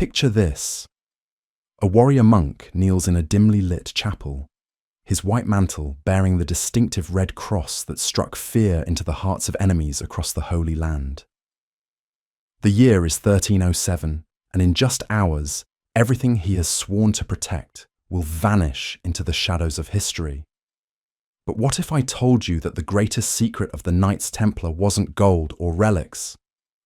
Picture this. A warrior monk kneels in a dimly lit chapel, his white mantle bearing the distinctive red cross that struck fear into the hearts of enemies across the Holy Land. The year is 1307, and in just hours, everything he has sworn to protect will vanish into the shadows of history. But what if I told you that the greatest secret of the Knights Templar wasn't gold or relics,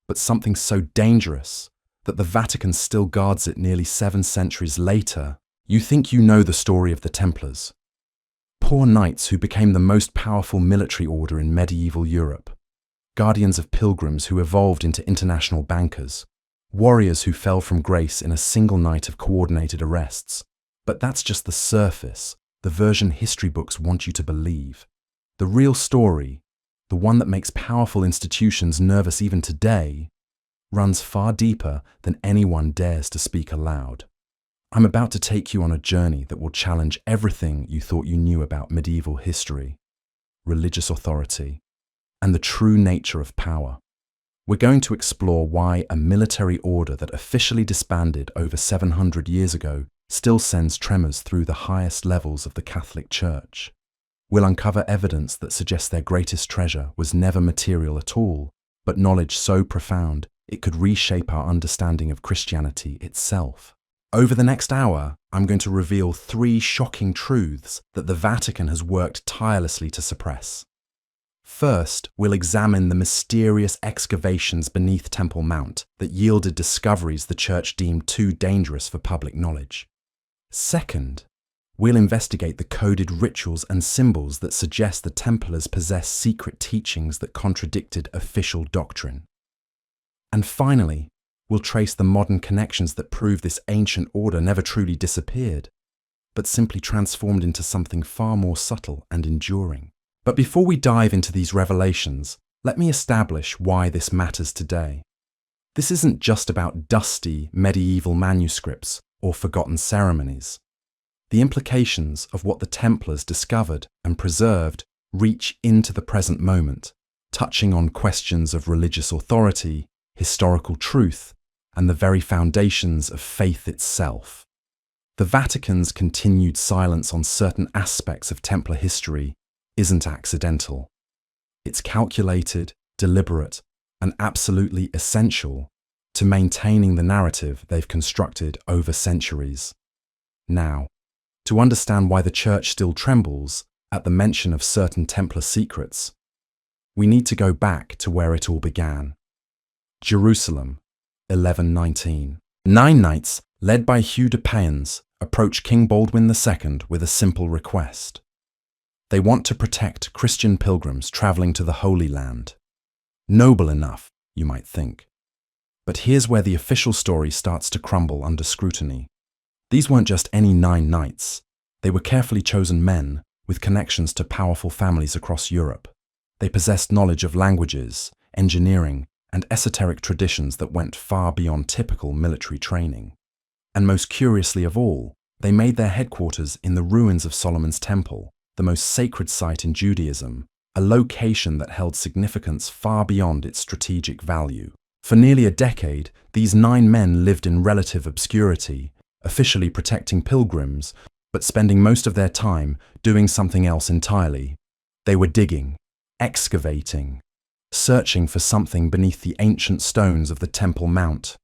but something so dangerous that the Vatican still guards it nearly 7 centuries later? You think you know the story of the Templars. Poor knights who became the most powerful military order in medieval Europe, guardians of pilgrims who evolved into international bankers, warriors who fell from grace in a single night of coordinated arrests. But that's just the surface, the version history books want you to believe. The real story, the one that makes powerful institutions nervous even today, runs far deeper than anyone dares to speak aloud. I'm about to take you on a journey that will challenge everything you thought you knew about medieval history, religious authority, and the true nature of power. We're going to explore why a military order that officially disbanded over 700 years ago still sends tremors through the highest levels of the Catholic Church. We'll uncover evidence that suggests their greatest treasure was never material at all, but knowledge so profound it could reshape our understanding of Christianity itself. Over the next hour, I'm going to reveal 3 shocking truths that the Vatican has worked tirelessly to suppress. First, we'll examine the mysterious excavations beneath Temple Mount that yielded discoveries the Church deemed too dangerous for public knowledge. Second, we'll investigate the coded rituals and symbols that suggest the Templars possessed secret teachings that contradicted official doctrine. And finally, we'll trace the modern connections that prove this ancient order never truly disappeared, but simply transformed into something far more subtle and enduring. But before we dive into these revelations, let me establish why this matters today. This isn't just about dusty medieval manuscripts or forgotten ceremonies. The implications of what the Templars discovered and preserved reach into the present moment, touching on questions of religious authority, historical truth, and the very foundations of faith itself. The Vatican's continued silence on certain aspects of Templar history isn't accidental. It's calculated, deliberate, and absolutely essential to maintaining the narrative they've constructed over centuries. Now, to understand why the Church still trembles at the mention of certain Templar secrets, we need to go back to where it all began. Jerusalem, 1119. 9 knights, led by Hugh de Payens, approach King Baldwin II with a simple request. They want to protect Christian pilgrims traveling to the Holy Land. Noble enough, you might think. But here's where the official story starts to crumble under scrutiny. These weren't just any 9 knights. They were carefully chosen men with connections to powerful families across Europe. They possessed knowledge of languages, engineering, and esoteric traditions that went far beyond typical military training. And most curiously of all, they made their headquarters in the ruins of Solomon's Temple, the most sacred site in Judaism, a location that held significance far beyond its strategic value. For nearly a decade, these 9 men lived in relative obscurity, officially protecting pilgrims, but spending most of their time doing something else entirely. They were digging, excavating, searching for something beneath the ancient stones of the Temple Mount.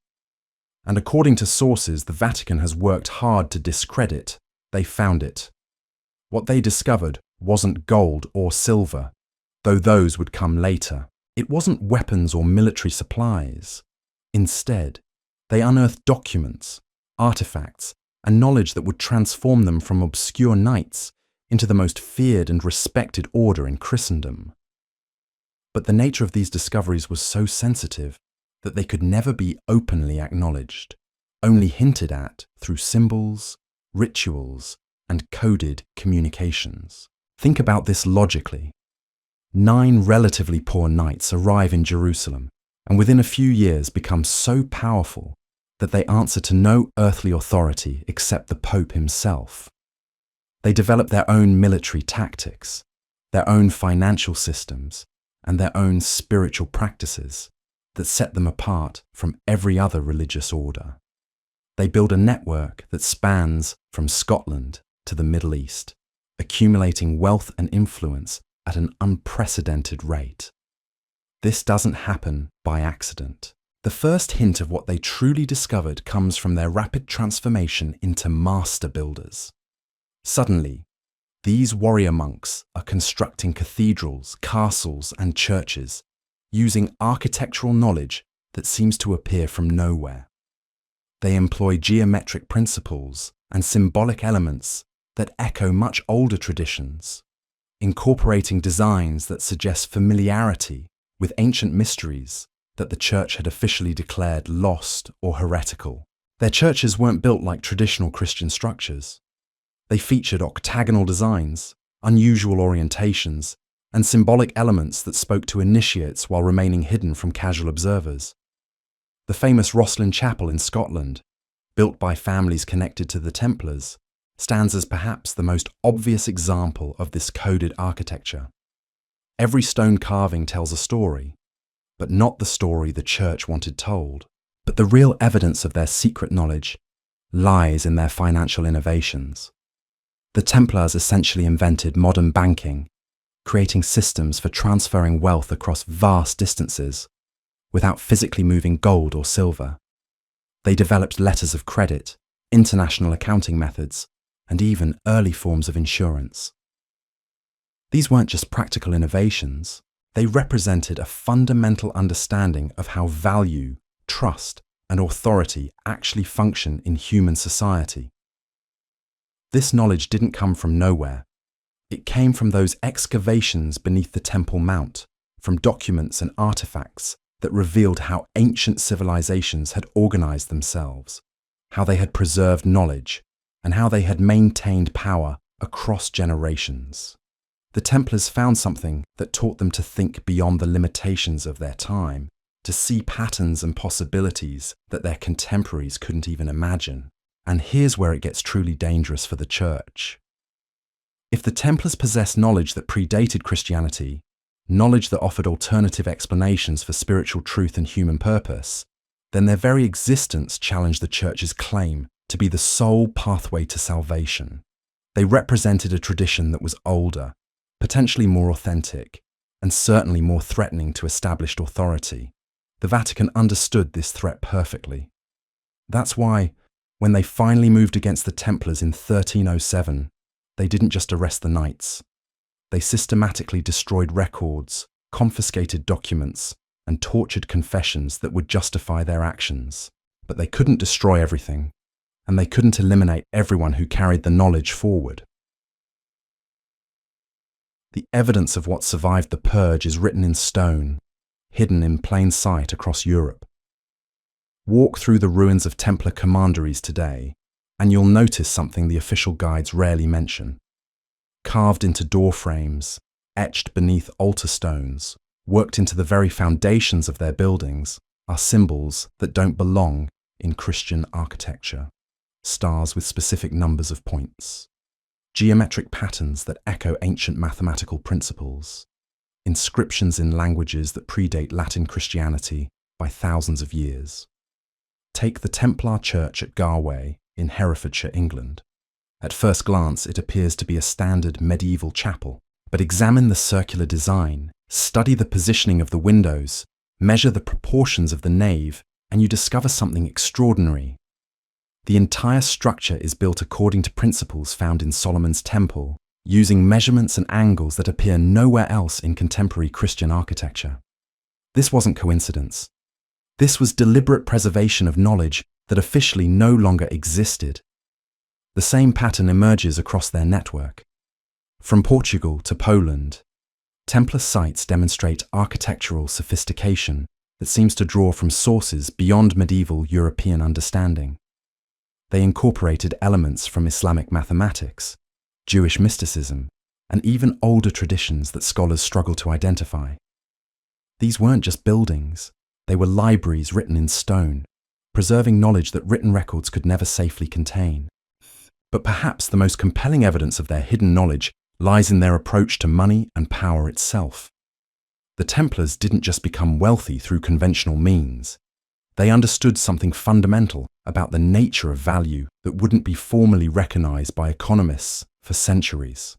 And according to sources the Vatican has worked hard to discredit, they found it. What they discovered wasn't gold or silver, though those would come later. It wasn't weapons or military supplies. Instead, they unearthed documents, artifacts, and knowledge that would transform them from obscure knights into the most feared and respected order in Christendom. But the nature of these discoveries was so sensitive that they could never be openly acknowledged, only hinted at through symbols, rituals, and coded communications. Think about this logically. 9 relatively poor knights arrive in Jerusalem and within a few years become so powerful that they answer to no earthly authority except the Pope himself. They develop their own military tactics, their own financial systems, and their own spiritual practices that set them apart from every other religious order. They build a network that spans from Scotland to the Middle East, accumulating wealth and influence at an unprecedented rate. This doesn't happen by accident. The first hint of what they truly discovered comes from their rapid transformation into master builders. Suddenly, these warrior monks are constructing cathedrals, castles, and churches, using architectural knowledge that seems to appear from nowhere. They employ geometric principles and symbolic elements that echo much older traditions, incorporating designs that suggest familiarity with ancient mysteries that the church had officially declared lost or heretical. Their churches weren't built like traditional Christian structures. They featured octagonal designs, unusual orientations, and symbolic elements that spoke to initiates while remaining hidden from casual observers. The famous Rosslyn Chapel in Scotland, built by families connected to the Templars, stands as perhaps the most obvious example of this coded architecture. Every stone carving tells a story, but not the story the church wanted told. But the real evidence of their secret knowledge lies in their financial innovations. The Templars essentially invented modern banking, creating systems for transferring wealth across vast distances without physically moving gold or silver. They developed letters of credit, international accounting methods, and even early forms of insurance. These weren't just practical innovations, they represented a fundamental understanding of how value, trust, and authority actually function in human society. This knowledge didn't come from nowhere. It came from those excavations beneath the Temple Mount, from documents and artifacts that revealed how ancient civilizations had organized themselves, how they had preserved knowledge, and how they had maintained power across generations. The Templars found something that taught them to think beyond the limitations of their time, to see patterns and possibilities that their contemporaries couldn't even imagine. And here's where it gets truly dangerous for the church. If the Templars possessed knowledge that predated Christianity, knowledge that offered alternative explanations for spiritual truth and human purpose, then their very existence challenged the church's claim to be the sole pathway to salvation. They represented a tradition that was older, potentially more authentic, and certainly more threatening to established authority. The Vatican understood this threat perfectly. That's why, when they finally moved against the Templars in 1307, they didn't just arrest the knights. They systematically destroyed records, confiscated documents, and tortured confessions that would justify their actions. But they couldn't destroy everything, and they couldn't eliminate everyone who carried the knowledge forward. The evidence of what survived the purge is written in stone, hidden in plain sight across Europe. Walk through the ruins of Templar commanderies today, and you'll notice something the official guides rarely mention. Carved into door frames, etched beneath altar stones, worked into the very foundations of their buildings, are symbols that don't belong in Christian architecture. Stars with specific numbers of points. Geometric patterns that echo ancient mathematical principles. Inscriptions in languages that predate Latin Christianity by thousands of years. Take the Templar Church at Garway in Herefordshire, England. At first glance, it appears to be a standard medieval chapel, but examine the circular design, study the positioning of the windows, measure the proportions of the nave, and you discover something extraordinary. The entire structure is built according to principles found in Solomon's Temple, using measurements and angles that appear nowhere else in contemporary Christian architecture. This wasn't coincidence. This was deliberate preservation of knowledge that officially no longer existed. The same pattern emerges across their network. From Portugal to Poland, Templar sites demonstrate architectural sophistication that seems to draw from sources beyond medieval European understanding. They incorporated elements from Islamic mathematics, Jewish mysticism, and even older traditions that scholars struggle to identify. These weren't just buildings, they were libraries written in stone, preserving knowledge that written records could never safely contain. But perhaps the most compelling evidence of their hidden knowledge lies in their approach to money and power itself. The Templars didn't just become wealthy through conventional means, They understood something fundamental about the nature of value that wouldn't be formally recognized by economists for centuries.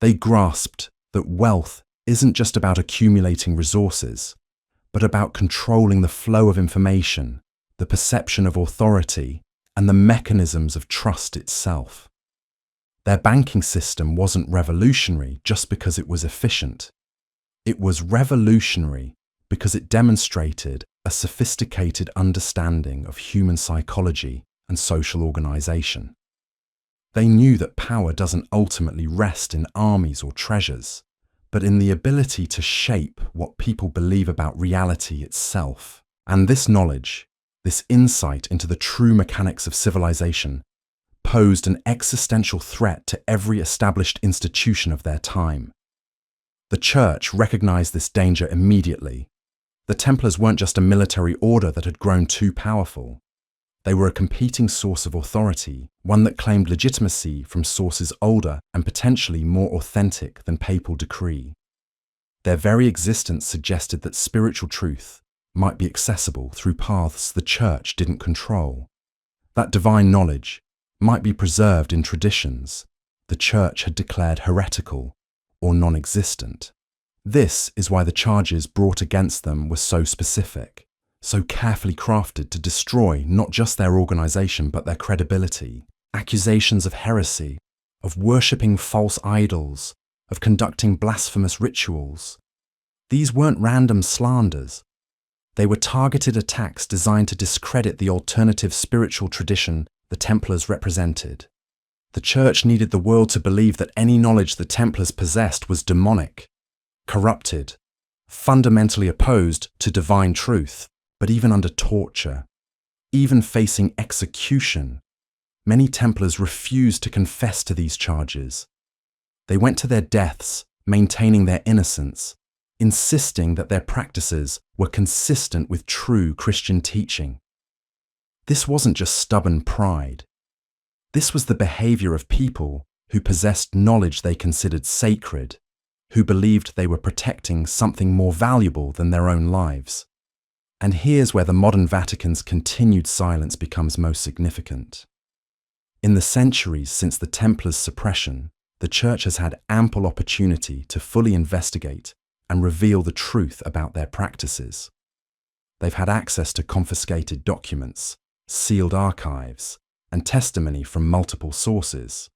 They grasped that wealth isn't just about accumulating resources, but about controlling the flow of information, the perception of authority, and the mechanisms of trust itself. Their banking system wasn't revolutionary just because it was efficient. It was revolutionary because it demonstrated a sophisticated understanding of human psychology and social organization. They knew that power doesn't ultimately rest in armies or treasures, but in the ability to shape what people believe about reality itself. And this knowledge, this insight into the true mechanics of civilization, posed an existential threat to every established institution of their time. The Church recognized this danger immediately. The Templars weren't just a military order that had grown too powerful. They were a competing source of authority, one that claimed legitimacy from sources older and potentially more authentic than papal decree. Their very existence suggested that spiritual truth might be accessible through paths the Church didn't control. That divine knowledge might be preserved in traditions the Church had declared heretical or non-existent. This is why the charges brought against them were so specific, so carefully crafted to destroy not just their organization but their credibility. Accusations of heresy, of worshipping false idols, of conducting blasphemous rituals. These weren't random slanders. They were targeted attacks designed to discredit the alternative spiritual tradition the Templars represented. The Church needed the world to believe that any knowledge the Templars possessed was demonic, corrupted, fundamentally opposed to divine truth. But even under torture, even facing execution, many Templars refused to confess to these charges. They went to their deaths maintaining their innocence, insisting that their practices were consistent with true Christian teaching. This wasn't just stubborn pride. This was the behavior of people who possessed knowledge they considered sacred, who believed they were protecting something more valuable than their own lives. And here's where the modern Vatican's continued silence becomes most significant. In the centuries since the Templars' suppression, the Church has had ample opportunity to fully investigate and reveal the truth about their practices. They've had access to confiscated documents, sealed archives, and testimony from multiple sources.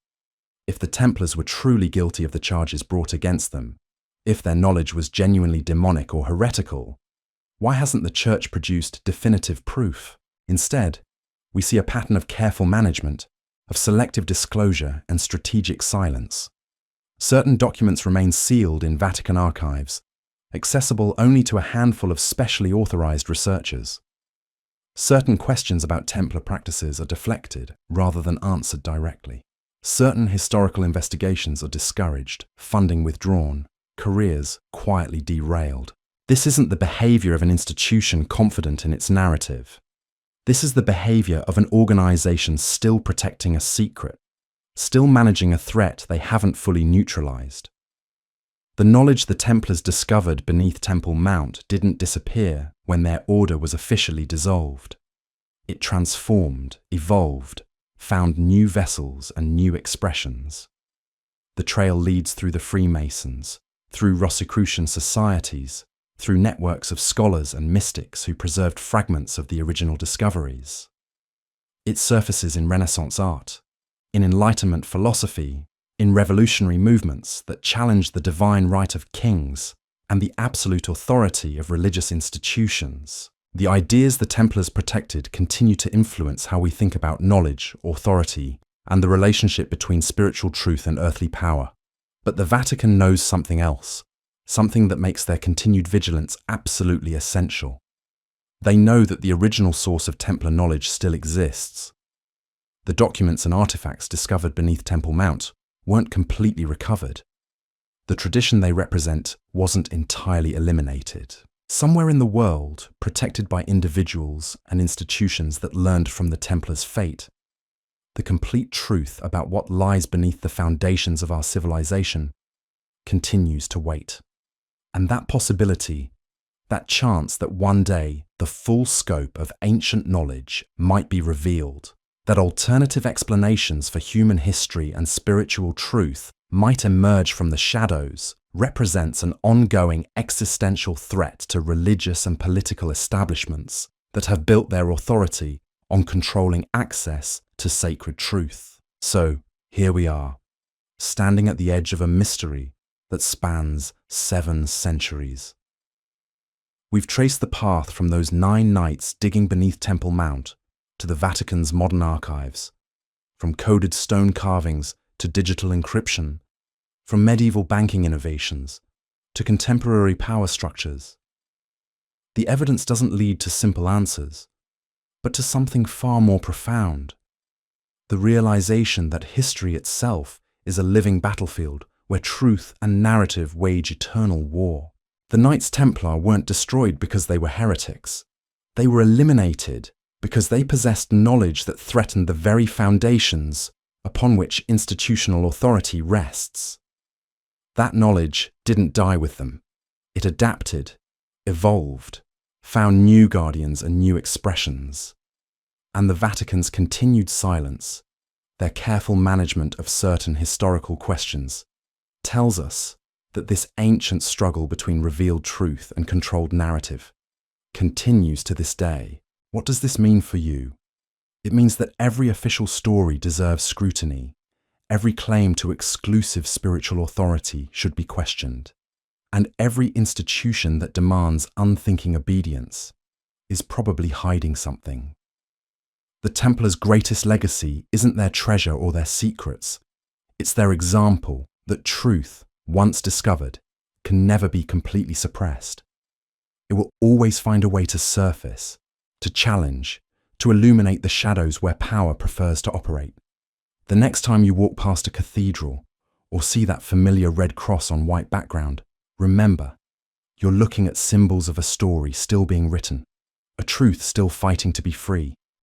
If the Templars were truly guilty of the charges brought against them, if their knowledge was genuinely demonic or heretical, why hasn't the Church produced definitive proof? Instead, we see a pattern of careful management, of selective disclosure and strategic silence. Certain documents remain sealed in Vatican archives, accessible only to a handful of specially authorized researchers. Certain questions about Templar practices are deflected rather than answered directly. Certain historical investigations are discouraged, funding withdrawn, careers quietly derailed. This isn't the behavior of an institution confident in its narrative. This is the behavior of an organization still protecting a secret, still managing a threat they haven't fully neutralized. The knowledge the Templars discovered beneath Temple Mount didn't disappear when their order was officially dissolved. It transformed, evolved, found new vessels and new expressions. The trail leads through the Freemasons, through Rosicrucian societies, through networks of scholars and mystics who preserved fragments of the original discoveries. It surfaces in Renaissance art, in Enlightenment philosophy, in revolutionary movements that challenged the divine right of kings and the absolute authority of religious institutions. The ideas the Templars protected continue to influence how we think about knowledge, authority, and the relationship between spiritual truth and earthly power. But the Vatican knows something else. Something that makes their continued vigilance absolutely essential. They know that the original source of Templar knowledge still exists. The documents and artifacts discovered beneath Temple Mount weren't completely recovered. The tradition they represent wasn't entirely eliminated. Somewhere in the world, protected by individuals and institutions that learned from the Templars' fate, the complete truth about what lies beneath the foundations of our civilization continues to wait. And that possibility That chance that one day the full scope of ancient knowledge might be revealed, that alternative explanations for human history and spiritual truth might emerge from the shadows, represents an ongoing existential threat to religious and political establishments that have built their authority on controlling access to sacred truth. So, here we are, standing at the edge of a mystery that spans 7 centuries. We've traced the path from those 9 knights digging beneath Temple Mount to the Vatican's modern archives, from coded stone carvings to digital encryption, from medieval banking innovations to contemporary power structures. The evidence doesn't lead to simple answers, but to something far more profound: the realization that history itself is a living battlefield where truth and narrative wage eternal war. The Knights Templar weren't destroyed because they were heretics. They were eliminated because they possessed knowledge that threatened the very foundations upon which institutional authority rests. That knowledge didn't die with them. It adapted, evolved, found new guardians and new expressions. And the Vatican's continued silence, their careful management of certain historical questions, tells us that this ancient struggle between revealed truth and controlled narrative continues to this day. What does this mean for you? It means that every official story deserves scrutiny. Every claim to exclusive spiritual authority should be questioned. And every institution that demands unthinking obedience is probably hiding something. The Templars' greatest legacy isn't their treasure or their secrets. It's their example that truth, once discovered, can never be completely suppressed. It will always find a way to surface, to challenge, to illuminate the shadows where power prefers to operate. The next time you walk past a cathedral or see that familiar red cross on white background, remember, you're looking at symbols of a story still being written, a truth still fighting to be free.